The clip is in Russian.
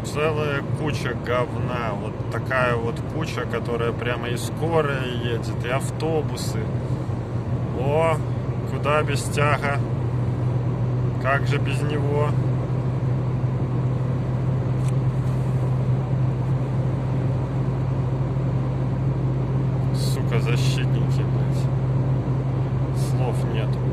целая куча говна. Вот такая вот куча, которая прямо и скорая едет, и автобусы. О, куда без тяга? Как же без него? Сука, защитники, блядь. Слов нету.